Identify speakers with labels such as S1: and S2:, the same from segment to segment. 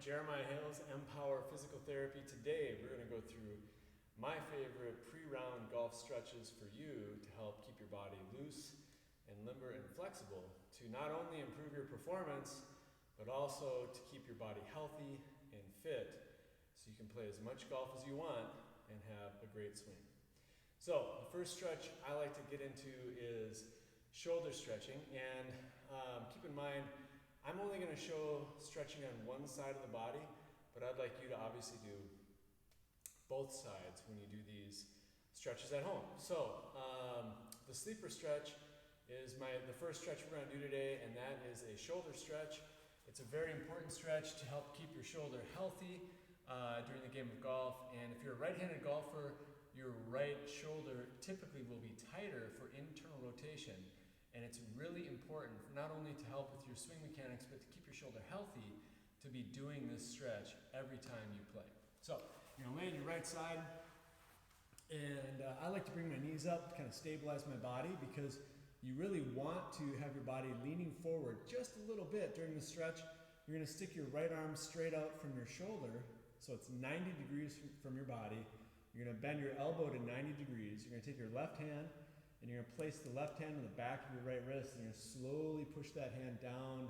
S1: Jeremiah Hales, Mpower Physical Therapy. Today we're going to go through my favorite pre-round golf stretches for you to help keep your body loose and limber and flexible to not only improve your performance, but also to keep your body healthy and fit so you can play as much golf as you want and have a great swing. So the first stretch I like to get into is shoulder stretching, and keep in mind I'm only going to show stretching on one side of the body, but I'd like you to obviously do both sides when you do these stretches at home. So the sleeper stretch is the first stretch we're going to do today, and that is a shoulder stretch. It's a very important stretch to help keep your shoulder healthy during the game of golf. And if you're a right-handed golfer, your right shoulder typically will be tighter for internal rotation. And it's really important, not only to help with your swing mechanics, but to keep your shoulder healthy, to be doing this stretch every time you play. So you're gonna lay on your right side, and I like to bring my knees up to kind of stabilize my body, because you really want to have your body leaning forward just a little bit during the stretch. You're gonna stick your right arm straight out from your shoulder, so it's 90 degrees from your body. You're gonna bend your elbow to 90 degrees. You're gonna take your left hand, and you're gonna place the left hand on the back of your right wrist, and you're gonna slowly push that hand down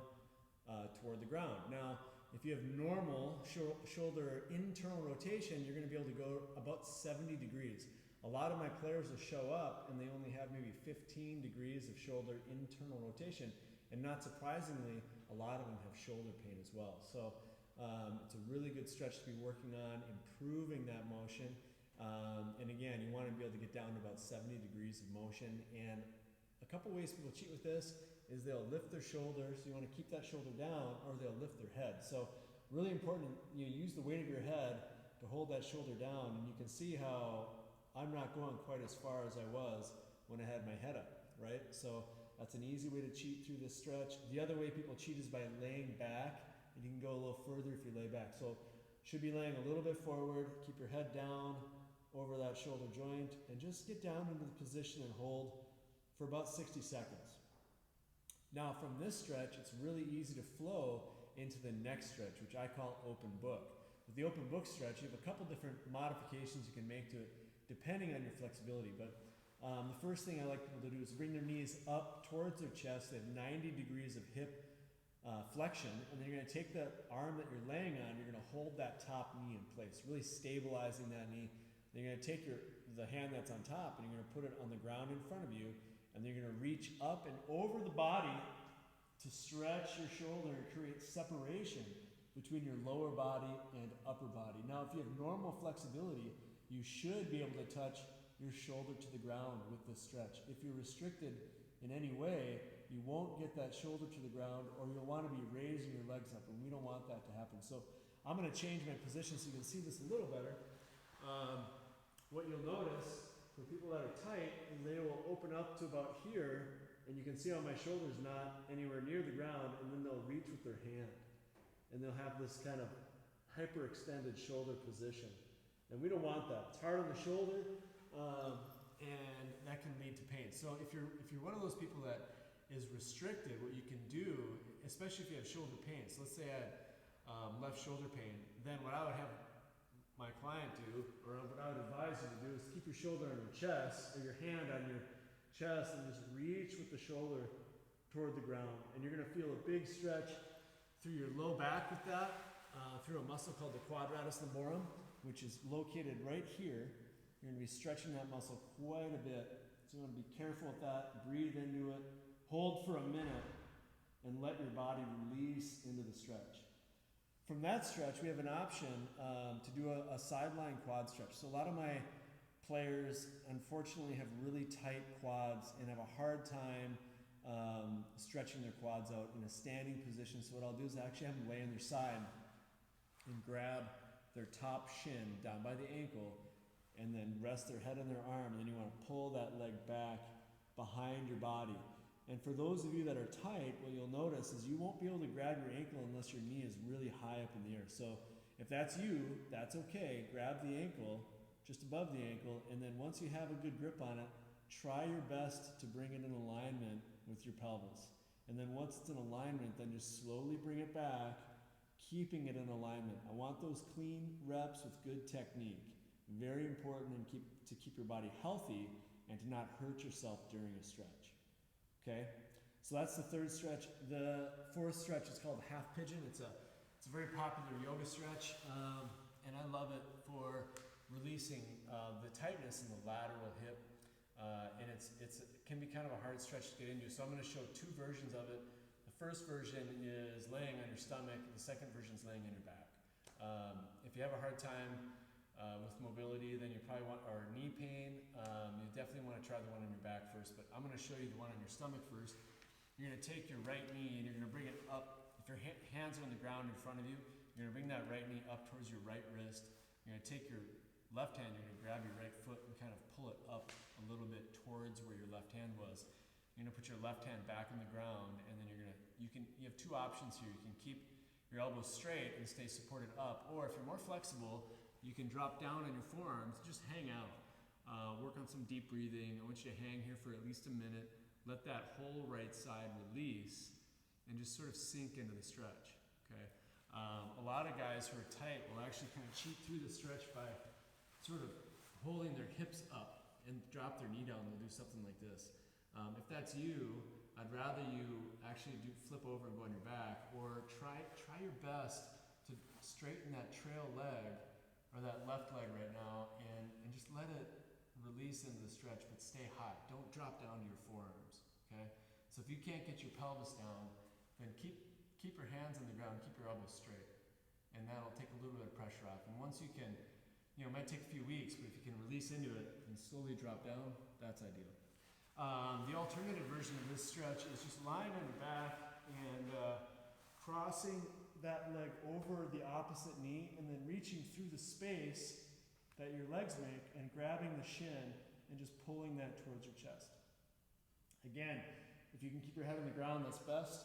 S1: toward the ground. Now, if you have normal shoulder internal rotation, you're gonna be able to go about 70 degrees. A lot of my players will show up and they only have maybe 15 degrees of shoulder internal rotation, and not surprisingly, a lot of them have shoulder pain as well. So it's a really good stretch to be working on, improving that motion. And again, you want to be able to get down to about 70 degrees of motion. And a couple ways people cheat with this is they'll lift their shoulders. So you want to keep that shoulder down, or they'll lift their head. So really important, you use the weight of your head to hold that shoulder down. And you can see how I'm not going quite as far as I was when I had my head up, right? So that's an easy way to cheat through this stretch. The other way people cheat is by laying back, and you can go a little further if you lay back. So should be laying a little bit forward, keep your head down over that shoulder joint, and just get down into the position and hold for about 60 seconds. Now from this stretch, it's really easy to flow into the next stretch, which I call open book. With the open book stretch, you have a couple different modifications you can make to it depending on your flexibility. But the first thing I like people to do is bring their knees up towards their chest at 90 degrees of hip flexion, and then you're going to take the arm that you're laying on, you're going to hold that top knee in place, really stabilizing that knee. Then you're going to take the hand that's on top, and you're going to put it on the ground in front of you, and then you're going to reach up and over the body to stretch your shoulder and create separation between your lower body and upper body. Now, if you have normal flexibility, you should be able to touch your shoulder to the ground with this stretch. If you're restricted in any way, you won't get that shoulder to the ground, or you'll want to be raising your legs up, and we don't want that to happen. So I'm going to change my position so you can see this a little better. What you'll notice for people that are tight is they will open up to about here, and you can see how my shoulder's not anywhere near the ground, and then they'll reach with their hand, and they'll have this kind of hyperextended shoulder position. And we don't want that. It's hard on the shoulder, and that can lead to pain. So if you're one of those people that is restricted, what you can do, especially if you have shoulder pain, so let's say I had left shoulder pain, then what I would have my client do, or what I would advise you to do, is keep your shoulder on your chest, or your hand on your chest, and just reach with the shoulder toward the ground. And you're going to feel a big stretch through your low back with that, through a muscle called the quadratus lumborum, which is located right here. You're going to be stretching that muscle quite a bit. So you want to be careful with that. Breathe into it. Hold for a minute, and let your body release into the stretch. From that stretch, we have an option to do a sideline quad stretch. So a lot of my players, unfortunately, have really tight quads and have a hard time stretching their quads out in a standing position. So what I'll do is actually have them lay on their side and grab their top shin down by the ankle, and then rest their head on their arm, and then you want to pull that leg back behind your body. And for those of you that are tight, what you'll notice is you won't be able to grab your ankle unless your knee is really high up in the air. So if that's you, that's okay. Grab the ankle, just above the ankle, and then once you have a good grip on it, try your best to bring it in alignment with your pelvis. And then once it's in alignment, then just slowly bring it back, keeping it in alignment. I want those clean reps with good technique. Very important and to keep your body healthy and to not hurt yourself during a stretch. Okay? So that's the third stretch. The fourth stretch is called half pigeon. It's a very popular yoga stretch, and I love it for releasing the tightness in the lateral hip, and it can be kind of a hard stretch to get into. So I'm going to show two versions of it. The first version is laying on your stomach. The second version is laying on your back. If you have a hard time with mobility, then you probably want, or knee pain, you definitely want to try the one on your back first, but I'm going to show you the one on your stomach first. You're going to take your right knee and you're going to bring it up. If your hands are on the ground in front of you, you're going to bring that right knee up towards your right wrist. You're going to take your left hand, you're going to grab your right foot and kind of pull it up a little bit towards where your left hand was. You're going to put your left hand back on the ground, and then you have two options here. You can keep your elbows straight and stay supported up, or if you're more flexible, you can drop down on your forearms, just hang out. Work on some deep breathing. I want you to hang here for at least a minute. Let that whole right side release and just sort of sink into the stretch, okay? A lot of guys who are tight will actually kind of cheat through the stretch by sort of holding their hips up and drop their knee down. They'll do something like this. If that's you, I'd rather you actually flip over and go on your back, or try your best to straighten that trail leg or that left leg right now, and just let it release into the stretch, but stay high. Don't drop down to your forearms, okay? So if you can't get your pelvis down, then keep your hands on the ground, keep your elbows straight, and that'll take a little bit of pressure off. And once you can, it might take a few weeks, but if you can release into it and slowly drop down, that's ideal. The alternative version of this stretch is just lying on your back and crossing that leg over the opposite knee and then reaching through the space that your legs make and grabbing the shin and just pulling that towards your chest. Again, if you can keep your head on the ground, that's best.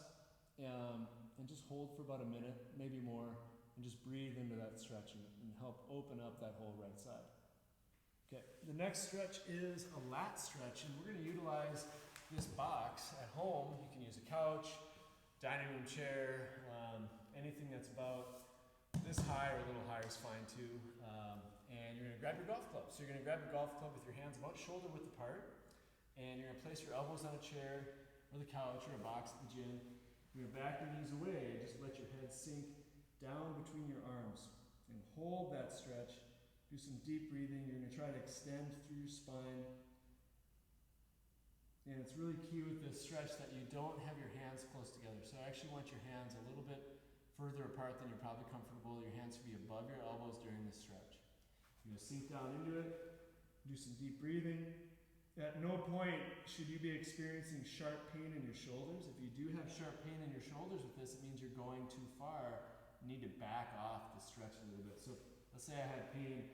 S1: And just hold for about a minute, maybe more, and just breathe into that stretch and help open up that whole right side. Okay, the next stretch is a lat stretch, and we're going to utilize this box at home. You can use a couch, dining room chair, anything that's about this high or a little higher is fine too. And you're going to grab your golf club. So you're going to grab your golf club with your hands about shoulder width apart, and you're going to place your elbows on a chair or the couch or a box at the gym. You're going to back your knees away and just let your head sink down between your arms and hold that stretch. Do some deep breathing. You're going to try to extend through your spine. And it's really key with this stretch that you don't have your hands close together. So I actually want your hands a little bit further apart than you're probably comfortable. Your hands should be above your elbows during this stretch. You're going to sink down into it. Do some deep breathing. At no point should you be experiencing sharp pain in your shoulders. If you do have sharp pain in your shoulders with this, it means you're going too far. You need to back off the stretch a little bit. So let's say I had pain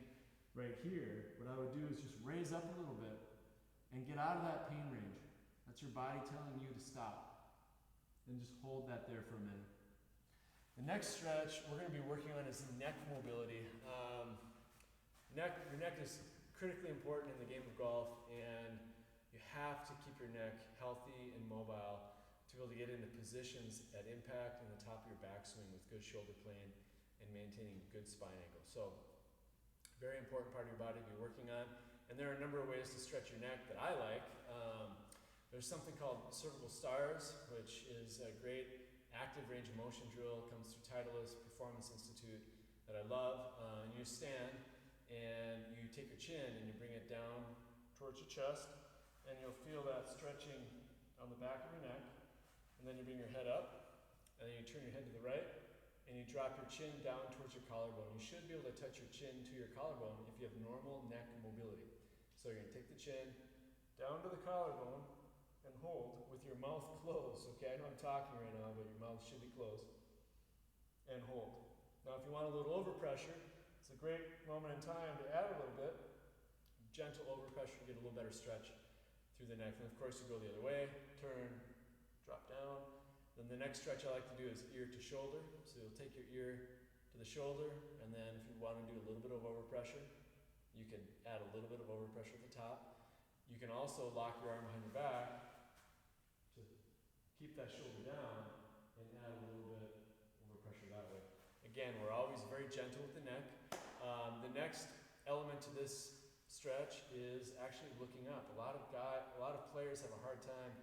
S1: right here. What I would do is just raise up a little bit and get out of that pain range. That's your body telling you to stop. And just hold that there for a minute. The next stretch we're going to be working on is neck mobility. Your neck is critically important in the game of golf, and you have to keep your neck healthy and mobile to be able to get into positions at impact in the top of your backswing with good shoulder plane and maintaining good spine angle. So, very important part of your body to be working on. And there are a number of ways to stretch your neck that I like. There's something called cervical stars, which is a great active range of motion drill. It comes through Titleist Performance Institute that I love. And you stand and you take your chin and you bring it down towards your chest, and you'll feel that stretching on the back of your neck. And then you bring your head up, and then you turn your head to the right, and you drop your chin down towards your collarbone. You should be able to touch your chin to your collarbone if you have normal neck mobility. So you're going to take the chin down to the collarbone and hold with your mouth closed. Okay, I know I'm talking right now, but your mouth should be closed. And hold. Now if you want a little overpressure, it's a great moment in time to add a little bit. Gentle overpressure to get a little better stretch through the neck. And of course you go the other way, turn, drop down. Then the next stretch I like to do is ear to shoulder. So you'll take your ear to the shoulder, and then if you want to do a little bit of overpressure, you can add a little bit of overpressure at the top. You can also lock your arm behind your back to keep that shoulder down and add a little bit of overpressure that way. Again, we're always very gentle with the neck. The next element to this stretch is actually looking up. A lot of players have a hard time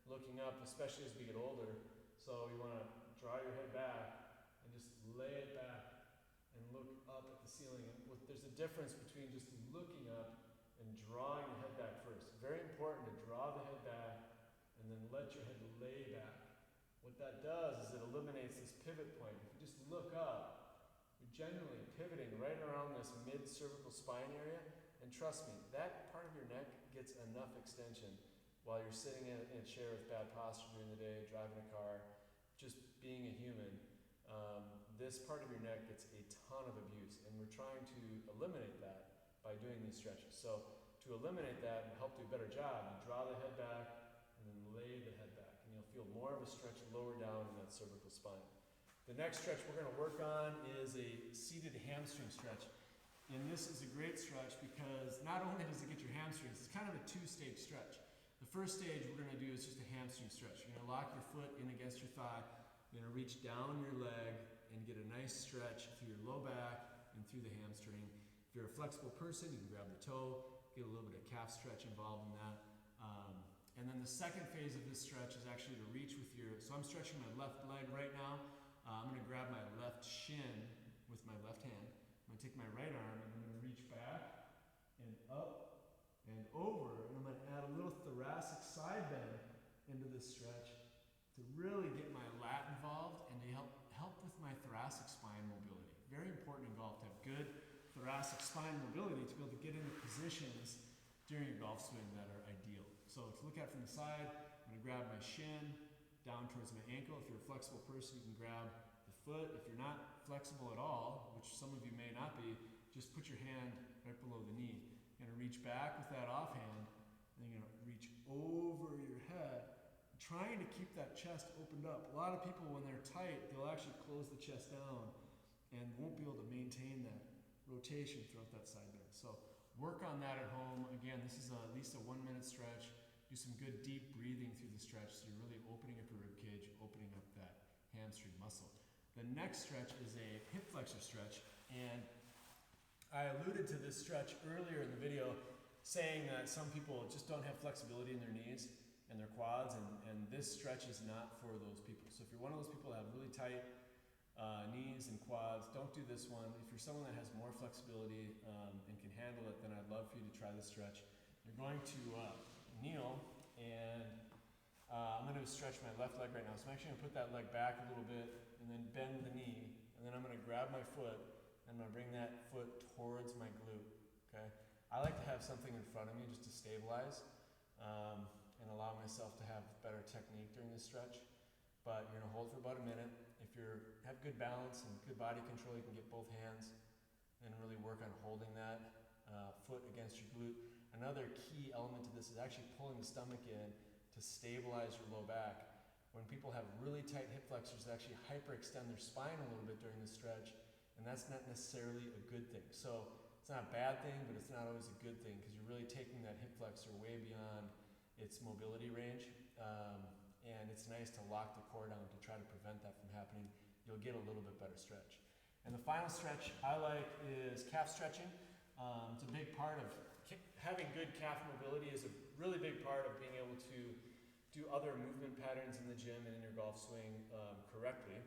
S1: looking up, especially as we get older. So you want to draw your head back and just lay it back and look up at the ceiling. There's a difference between just looking up and drawing the head back first. Very important to draw the head back and then let your head lay back. What that does is it eliminates this pivot point. If you just look up, you're generally pivoting right around this mid-cervical spine area. And trust me, that part of your neck gets enough extension while you're sitting in a chair with bad posture during the day, driving a car, just being a human. This part of your neck gets a ton of abuse, and we're trying to eliminate that by doing these stretches. So to eliminate that and help do a better job, you draw the head back and then lay the head back, and you'll feel more of a stretch lower down in that cervical spine. The next stretch we're going to work on is a seated hamstring stretch. And this is a great stretch because not only does it get your hamstrings, it's kind of a two-stage stretch. The first stage we're going to do is just a hamstring stretch. You're going to lock your foot in against your thigh. You're going to reach down your leg and get a nice stretch through your low back and through the hamstring. If you're a flexible person, you can grab the toe, get a little bit of calf stretch involved in that. And then the second phase of this stretch is actually to reach with your, so I'm stretching my left leg right now. I'm going to grab my left shin with my left hand. I'm going to take my right arm and I'm going to reach back and up and over, and I'm going to add a little thoracic side bend into this stretch to really get my lat involved and to help with my thoracic spine mobility. Very important in golf to have good thoracic spine mobility to be able to get into positions during a golf swing that are ideal. So to look at it from the side, I'm going to grab my shin down towards my ankle. If you're a flexible person, you can grab the foot. If you're not flexible at all, which some of you may not be, just put your hand right below the knee. You're going to reach back with that offhand, and you're going to reach over your head, trying to keep that chest opened up. A lot of people, when they're tight, they'll actually close the chest down and won't be able to maintain that rotation throughout that side bend. So work on that at home. Again, this is at least a 1 minute stretch. Do some good deep breathing through the stretch so you're really opening up your rib cage, opening up that hamstring muscle. The next stretch is a hip flexor stretch, and I alluded to this stretch earlier in the video, saying that some people just don't have flexibility in their knees and their quads, and this stretch is not for those people. So if you're one of those people that have really tight knees and quads, don't do this one. If you're someone that has more flexibility and can handle it, then I'd love for you to try this stretch. You're going to kneel, and I'm going to stretch my left leg right now. So I'm actually going to put that leg back a little bit and then bend the knee, and then I'm going to grab my foot and I'm going to bring that foot towards my glute. Okay? I like to have something in front of me just to stabilize and allow myself to have better technique during this stretch. But you're going to hold for about a minute. If you have good balance and good body control, you can get both hands and really work on holding that foot against your glute. Another key element to this is actually pulling the stomach in to stabilize your low back. When people have really tight hip flexors, they actually hyperextend their spine a little bit during this stretch, and that's not necessarily a good thing. So it's not a bad thing, but it's not always a good thing because you're really taking that hip flexor way beyond its mobility range. And it's nice to lock the core down to try to prevent that from happening. You'll get a little bit better stretch. And the final stretch I like is calf stretching. It's a big part of having good calf mobility is a really big part of being able to do other movement patterns in the gym and in your golf swing correctly.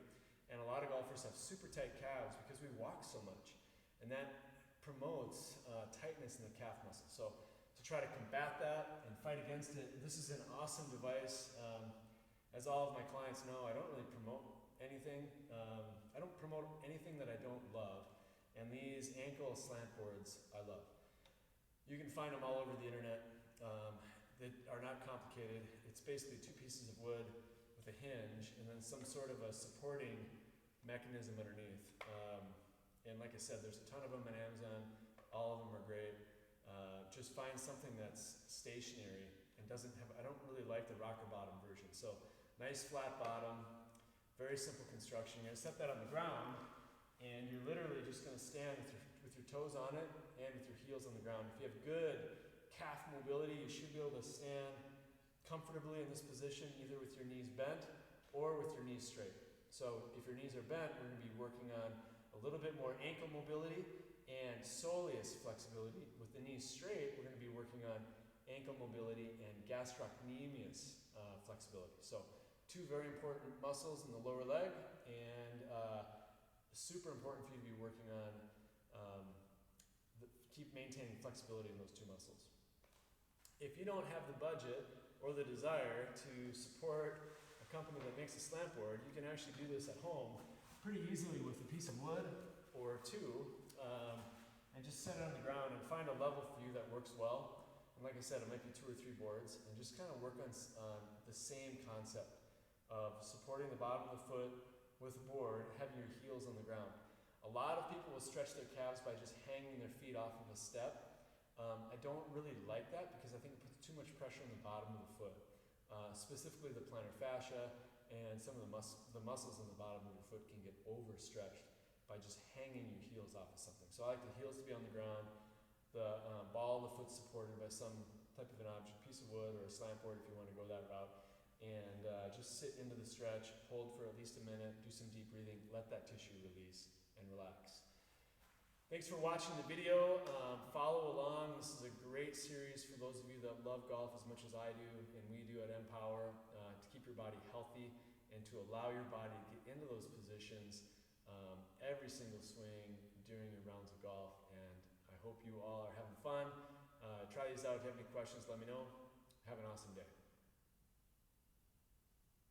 S1: And a lot of golfers have super tight calves because we walk so much. And that promotes tightness in the calf muscle. So to try to combat that and fight against it, this is an awesome device. As all of my clients know, I don't really promote anything. I don't promote anything that I don't love. And these ankle slant boards, I love. You can find them all over the internet. That are not complicated. It's basically two pieces of wood with a hinge and then some sort of a supporting mechanism underneath. And like I said, there's a ton of them on Amazon. All of them are great. Just find something that's stationary and doesn't have, I don't really like the rocker bottom version. So nice flat bottom, very simple construction. You're gonna set that on the ground and you're literally just gonna stand with your toes on it and with your heels on the ground. If you have good calf mobility, you should be able to stand comfortably in this position, either with your knees bent or with your knees straight. So if your knees are bent, we're going to be working on a little bit more ankle mobility and soleus flexibility. With the knees straight, we're going to be working on ankle mobility and gastrocnemius flexibility. So two very important muscles in the lower leg, and super important for you to be working on keep maintaining flexibility in those two muscles. If you don't have the budget or the desire to support a company that makes a slant board, you can actually do this at home pretty easily with a piece of wood or two, and just set it on the ground and find a level for you that works well. And like I said, it might be 2 or 3 boards, and just kind of work on the same concept of supporting the bottom of the foot with a board, having your heels on the ground. A lot of people will stretch their calves by just hanging their feet off of a step. I don't really like that because I think it puts too much pressure on the bottom of the foot, specifically the plantar fascia, and some of the muscles in the bottom of your foot can get overstretched by just hanging your heels off of something. So I like the heels to be on the ground, the ball of the foot supported by some type of an object, piece of wood or a slant board if you want to go that route, and just sit into the stretch, hold for at least a minute, do some deep breathing, let that tissue release and relax. Thanks for watching the video. Follow along. This is a great series for those of you that love golf as much as I do and we do at Mpower, to keep your body healthy and to allow your body to get into those positions every single swing during your rounds of golf. And I hope you all are having fun. Try these out. If you have any questions, let me know. Have an awesome day.